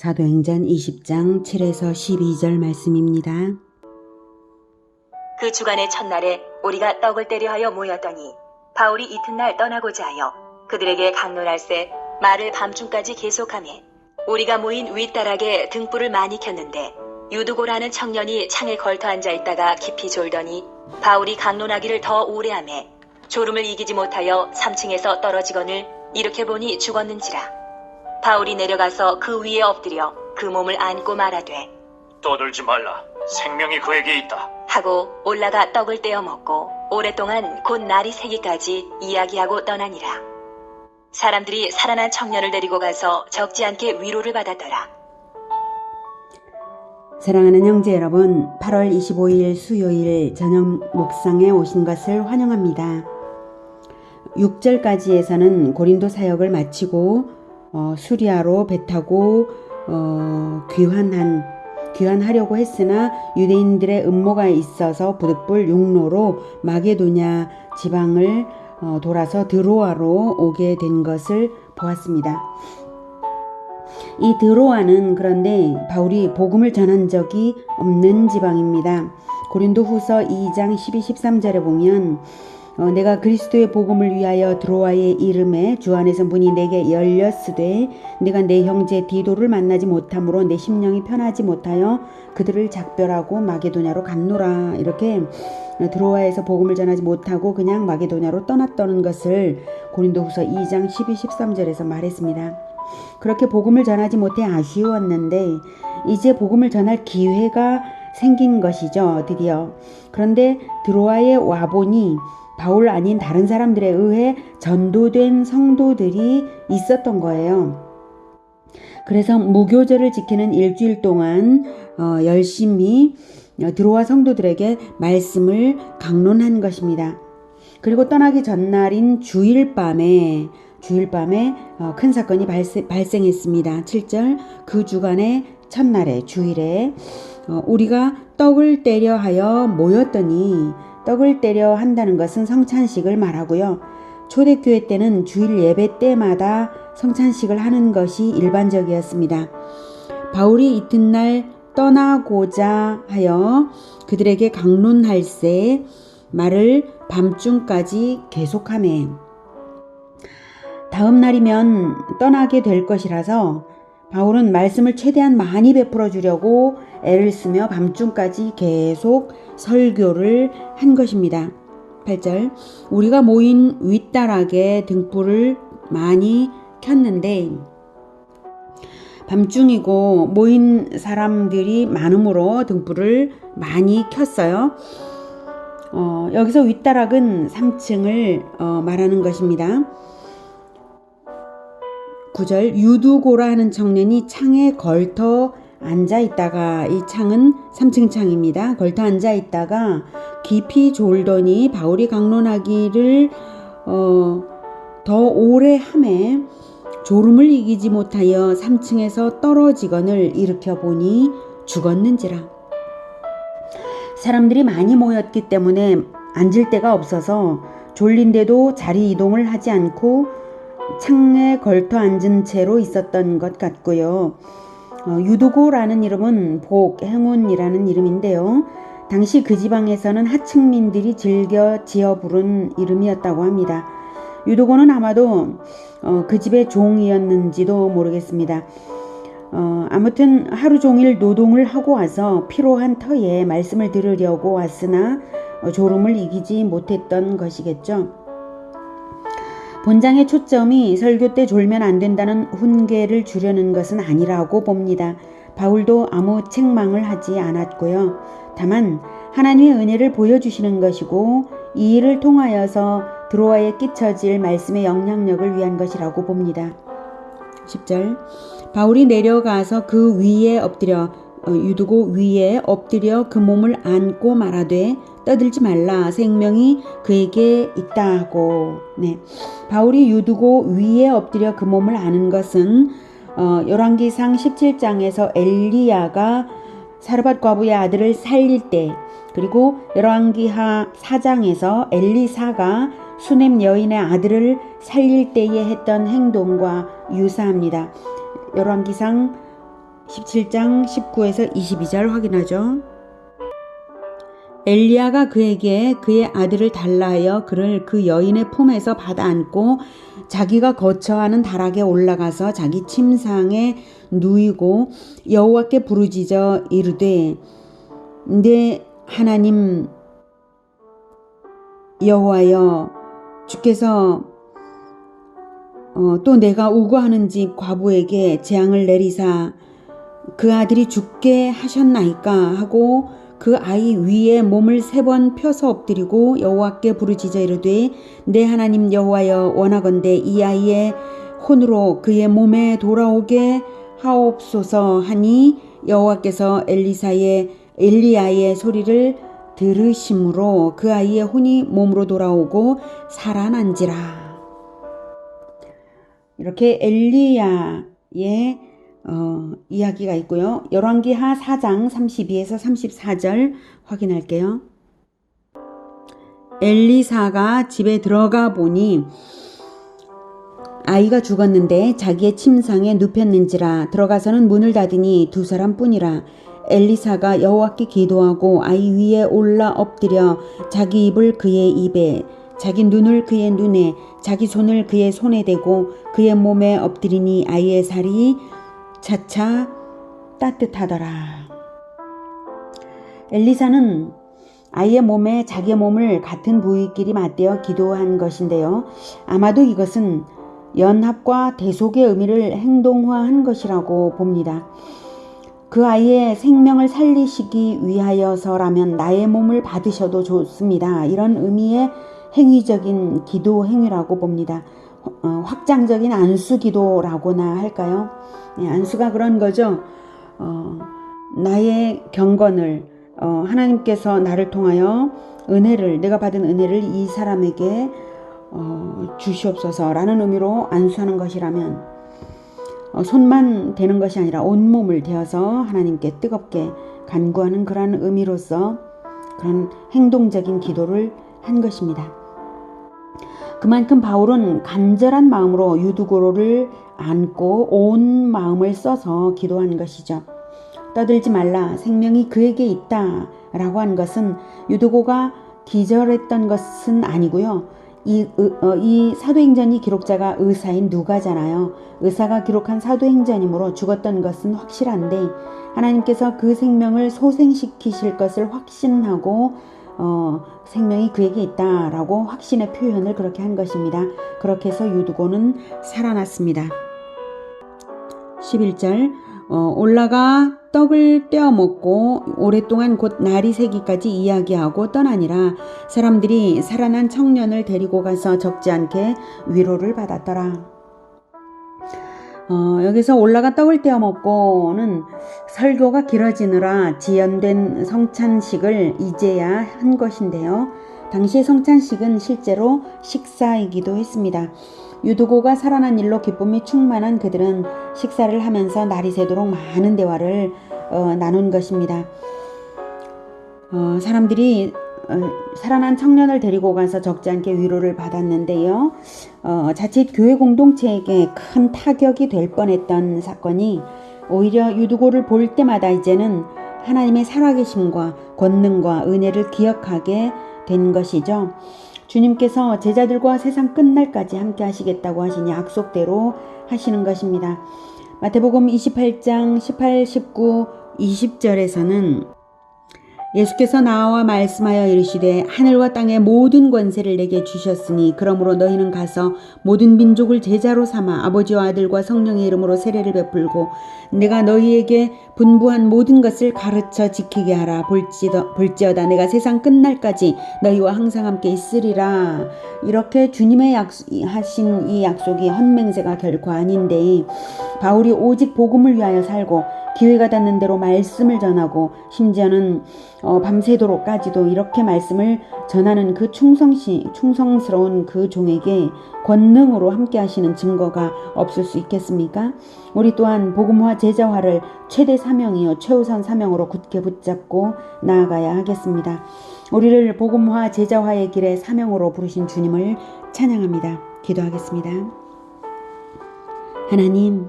사도행전 20장 7에서 12절 말씀입니다. 그 주간의 첫날에 우리가 떡을 때려 하여 모였더니 바울이 이튿날 떠나고자 하여 그들에게 강론할세 말을 밤중까지 계속하며 우리가 모인 윗다락에 등불을 많이 켰는데 유두고라는 청년이 창에 걸터 앉아있다가 깊이 졸더니 바울이 강론하기를 더 오래 하며 졸음을 이기지 못하여 3층에서 떨어지거늘 이렇게 보니 죽었는지라. 바울이 내려가서 그 위에 엎드려 그 몸을 안고 말하되 떠들지 말라. 생명이 그에게 있다. 하고 올라가 떡을 떼어 먹고 오랫동안 곧 날이 새기까지 이야기하고 떠나니라. 사람들이 살아난 청년을 데리고 가서 적지 않게 위로를 받았더라. 사랑하는 형제 여러분, 8월 25일 수요일 저녁 묵상에 오신 것을 환영합니다. 6절까지에서는 고린도 사역을 마치고 수리아로 배 타고 귀환하려고 했으나 유대인들의 음모가 있어서 부득불 육로로 마게도냐 지방을 돌아서 드로아로 오게 된 것을 보았습니다. 이 드로아는 그런데 바울이 복음을 전한 적이 없는 지방입니다. 고린도 후서 2장 12, 13절에 보면 내가 그리스도의 복음을 위하여 드로아의 이름에 주 안에서 문이 내게 열렸으되 내가 내 형제 디도를 만나지 못함으로 내 심령이 편하지 못하여 그들을 작별하고 마게도냐로 갔노라. 이렇게 드로아에서 복음을 전하지 못하고 그냥 마게도냐로 떠났다는 것을 고린도 후서 2장 12, 13절에서 말했습니다. 그렇게 복음을 전하지 못해 아쉬웠는데 이제 복음을 전할 기회가 생긴 것이죠. 드디어. 그런데 드로아에 와보니 바울 아닌 다른 사람들에 의해 전도된 성도들이 있었던 거예요. 그래서 무교절을 지키는 일주일 동안 열심히 드로아 성도들에게 말씀을 강론한 것입니다. 그리고 떠나기 전날인 주일 밤에 큰 사건이 발생했습니다. 7절 그 주간의 첫날에 주일에 우리가 떡을 때려 하여 모였더니 떡을 때려 한다는 것은 성찬식을 말하고요. 초대교회 때는 주일 예배 때마다 성찬식을 하는 것이 일반적이었습니다. 바울이 이튿날 떠나고자 하여 그들에게 강론할세 말을 밤중까지 계속하매 다음 날이면 떠나게 될 것이라서 바울은 말씀을 최대한 많이 베풀어 주려고 애를 쓰며 밤중까지 계속 설교를 한 것입니다. 8절 우리가 모인 윗다락에 등불을 많이 켰는데 밤중이고 모인 사람들이 많으므로 등불을 많이 켰어요. 여기서 윗다락은 3층을 말하는 것입니다. 9절 유두고라 하는 청년이 창에 걸터 앉아있다가 이 창은 3층 창입니다. 걸터 앉아있다가 깊이 졸더니 바울이 강론하기를 더 오래 하매 졸음을 이기지 못하여 3층에서 떨어지거늘 일으켜 보니 죽었는지라. 사람들이 많이 모였기 때문에 앉을 데가 없어서 졸린데도 자리 이동을 하지 않고 창에 걸터 앉은 채로 있었던 것 같고요. 유두고라는 이름은 복, 행운이라는 이름인데요. 당시 그 지방에서는 하층민들이 즐겨 지어 부른 이름이었다고 합니다. 유두고는 아마도 그 집의 종이었는지도 모르겠습니다. 아무튼 하루 종일 노동을 하고 와서 피로한 터에 말씀을 들으려고 왔으나 졸음을 이기지 못했던 것이겠죠. 본장의 초점이 설교 때 졸면 안 된다는 훈계를 주려는 것은 아니라고 봅니다. 바울도 아무 책망을 하지 않았고요. 다만 하나님의 은혜를 보여주시는 것이고 이 일을 통하여서 드로아에 끼쳐질 말씀의 영향력을 위한 것이라고 봅니다. 10절 바울이 내려가서 그 위에 엎드려 유두고 위에 엎드려 그 몸을 안고 말하되 떠들지 말라 생명이 그에게 있다 하고 바울이 유두고 위에 엎드려 그 몸을 아는 것은 열왕기상 17장에서 엘리야가 사르밧 과부의 아들을 살릴 때 그리고 열왕기하 4장에서 엘리사가 수넴 여인의 아들을 살릴 때에 했던 행동과 유사합니다. 열왕기상 17장 19에서 22절 확인하죠. 엘리야가 그에게 그의 아들을 달라 하여 그를 그 여인의 품에서 받아 안고 자기가 거처하는 다락에 올라가서 자기 침상에 누이고 여호와께 부르짖어 이르되 내 하나님 여호와여 주께서 또 내가 우고하는 집 과부에게 재앙을 내리사 그 아들이 죽게 하셨나이까 하고 그 아이 위에 몸을 3번 펴서 엎드리고 여호와께 부르짖어 이르되 내 하나님 여호와여 원하건대 이 아이의 혼으로 그의 몸에 돌아오게 하옵소서 하니 여호와께서 엘리야의 소리를 들으심으로 그 아이의 혼이 몸으로 돌아오고 살아난지라. 이렇게 엘리야의 이야기가 있고요. 열왕기하 4장 32에서 34절 확인할게요. 엘리사가 집에 들어가 보니 아이가 죽었는데 자기의 침상에 눕혔는지라. 들어가서는 문을 닫으니 2사람뿐이라. 엘리사가 여호와께 기도하고 아이 위에 올라 엎드려 자기 입을 그의 입에 자기 눈을 그의 눈에 자기 손을 그의 손에 대고 그의 몸에 엎드리니 아이의 살이 차차 따뜻하더라. 엘리사는 아이의 몸에 자기의 몸을 같은 부위끼리 맞대어 기도한 것인데요. 아마도 이것은 연합과 대속의 의미를 행동화한 것이라고 봅니다. 그 아이의 생명을 살리시기 위하여서라면 나의 몸을 받으셔도 좋습니다. 이런 의미의 행위적인 기도 행위라고 봅니다. 확장적인 안수 기도라고나 할까요? 안수가 그런 거죠. 나의 경건을 하나님께서 나를 통하여 내가 받은 은혜를 이 사람에게 주시옵소서라는 의미로 안수하는 것이라면 손만 대는 것이 아니라 온몸을 대어서 하나님께 뜨겁게 간구하는 그런 의미로서 그런 행동적인 기도를 한 것입니다. 그만큼 바울은 간절한 마음으로 유두고를 안고 온 마음을 써서 기도한 것이죠. 떠들지 말라, 생명이 그에게 있다 라고 한 것은 유두고가 기절했던 것은 아니고요. 이 사도행전이 기록자가 의사인 누가잖아요. 의사가 기록한 사도행전이므로 죽었던 것은 확실한데 하나님께서 그 생명을 소생시키실 것을 확신하고 생명이 그에게 있다라고 확신의 표현을 그렇게 한 것입니다. 그렇게 해서 유두고는 살아났습니다. 11절 올라가 떡을 떼어 먹고 오랫동안 곧 날이 새기까지 이야기하고 떠나니라. 사람들이 살아난 청년을 데리고 가서 적지 않게 위로를 받았더라. 여기서 올라가 떡을 떼어 먹고는 설교가 길어지느라 지연된 성찬식을 이제야 한 것인데요. 당시의 성찬식은 실제로 식사이기도 했습니다. 유두고가 살아난 일로 기쁨이 충만한 그들은 식사를 하면서 날이 새도록 많은 대화를 나눈 것입니다. 사람들이 살아난 청년을 데리고 가서 적지 않게 위로를 받았는데요. 자칫 교회 공동체에게 큰 타격이 될 뻔했던 사건이 오히려 유두고를 볼 때마다 이제는 하나님의 살아계심과 권능과 은혜를 기억하게 된 것이죠. 주님께서 제자들과 세상 끝날까지 함께 하시겠다고 하신 약속대로 하시는 것입니다. 마태복음 28장 18, 19, 20절에서는 예수께서 나와 말씀하여 이르시되 하늘과 땅의 모든 권세를 내게 주셨으니 그러므로 너희는 가서 모든 민족을 제자로 삼아 아버지와 아들과 성령의 이름으로 세례를 베풀고 내가 너희에게 분부한 모든 것을 가르쳐 지키게 하라. 볼지어다 내가 세상 끝날까지 너희와 항상 함께 있으리라. 이렇게 주님의 하신 이 약속이 헛맹세가 결코 아닌데 바울이 오직 복음을 위하여 살고 기회가 닿는 대로 말씀을 전하고 심지어는 밤새도록까지도 이렇게 말씀을 전하는 그 충성스러운 그 종에게 권능으로 함께 하시는 증거가 없을 수 있겠습니까? 우리 또한 복음화 제자화를 최대 사명이요 최우선 사명으로 굳게 붙잡고 나아가야 하겠습니다. 우리를 복음화 제자화의 길에 사명으로 부르신 주님을 찬양합니다. 기도하겠습니다. 하나님,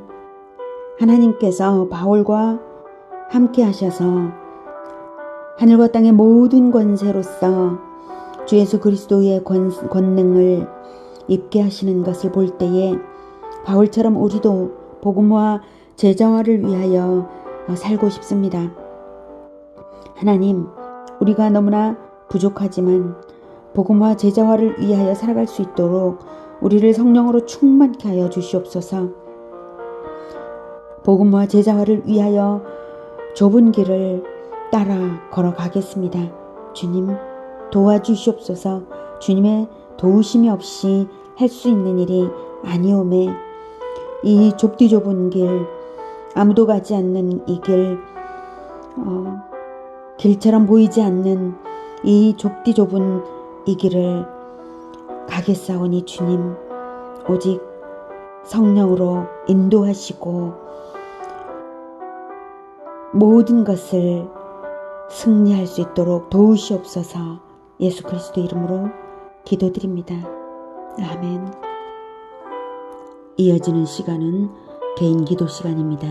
하나님께서 바울과 함께 하셔서 하늘과 땅의 모든 권세로서 주 예수 그리스도의 권능을 입게 하시는 것을 볼 때에 바울처럼 우리도 복음화 제자화를 위하여 살고 싶습니다. 하나님, 우리가 너무나 부족하지만 복음화 제자화를 위하여 살아갈 수 있도록 우리를 성령으로 충만케 하여 주시옵소서. 복음화 제자화를 위하여 좁은 길을 따라 걸어가겠습니다. 주님, 도와주시옵소서. 주님의 도우심이 없이 할 수 있는 일이 아니오매 이 좁디 좁은 길, 아무도 가지 않는 이 길, 길처럼 보이지 않는 이 좁디 좁은 이 길을 가겠사오니 주님, 오직 성령으로 인도하시고 모든 것을 승리할 수 있도록 도우시옵소서. 예수 그리스도 이름으로 기도드립니다. 아멘. 이어지는 시간은 개인 기도 시간입니다.